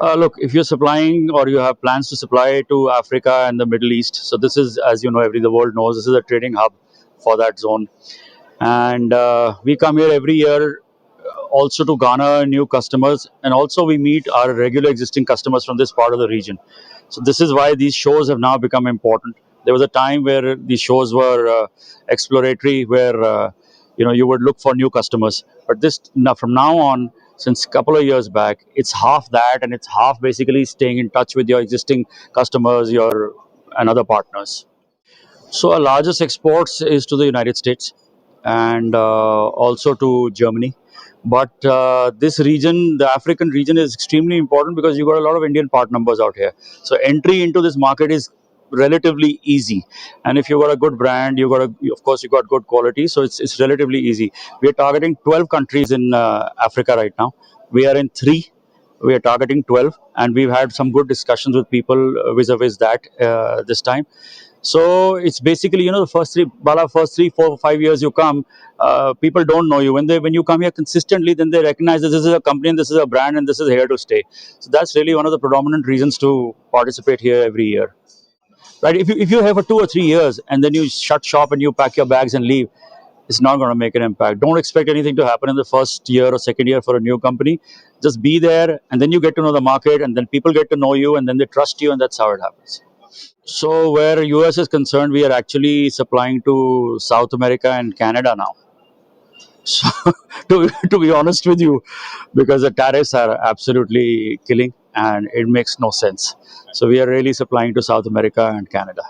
Look, if you're supplying or you have plans to supply to Africa and the Middle East, so this is, as you know, the world knows, this is a trading hub for that zone. And we come here every year also to garner new customers, and also we meet our regular existing customers from this part of the region. So this is why these shows have now become important. There was a time where these shows were exploratory, where you would look for new customers, but this now, from now on, since a couple of years back, it's half that, and it's half basically staying in touch with your existing customers, your and other partners. So our largest exports is to the United States, and also to Germany. But this region, the African region, is extremely important because you got a lot of Indian part numbers out here. So entry into this market is relatively easy, and if you got a good brand, of course you got good quality, so it's relatively easy. We are targeting 12 countries in Africa right now. We are in three. We are targeting 12, and we've had some good discussions with people vis-a-vis that this time. So it's basically, the first three, Bala, first 3, 4, 5 years you come, people don't know you. When you come here consistently, then they recognize that this is a company and this is a brand and this is here to stay. So that's really one of the predominant reasons to participate here every year. Right? If you have for 2 or 3 years and then you shut shop and you pack your bags and leave, it's not going to make an impact. Don't expect anything to happen in the first year or second year for a new company. Just be there, and then you get to know the market, and then people get to know you, and then they trust you, and that's how it happens. So where US is concerned, we are actually supplying to South America and Canada now. So to be honest with you, because the tariffs are absolutely killing and it makes no sense. So we are really supplying to South America and Canada.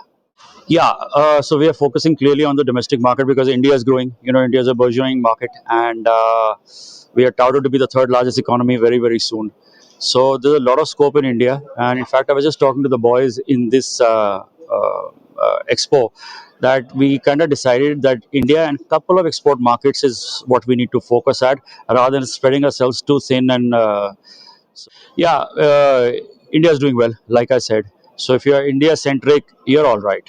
Yeah, so we are focusing clearly on the domestic market because India is growing. India is a burgeoning market, and we are touted to be the third largest economy very, very soon. So there's a lot of scope in India, and in fact, I was just talking to the boys in this expo that we kind of decided that India and a couple of export markets is what we need to focus at rather than spreading ourselves too thin. And yeah, India is doing well, like I said. So if you're India centric, you're all right,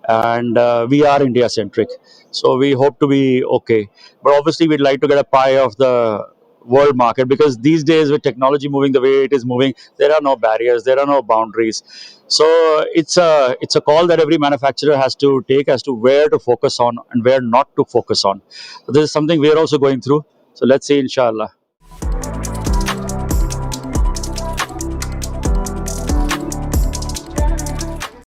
and we are India centric. So we hope to be okay. But obviously, we'd like to get a pie of the world market because these days, with technology moving the way it is moving, there are no barriers, there are no boundaries. So it's a call that every manufacturer has to take as to where to focus on and where not to focus on. So this is something we are also going through. So let's see, inshallah.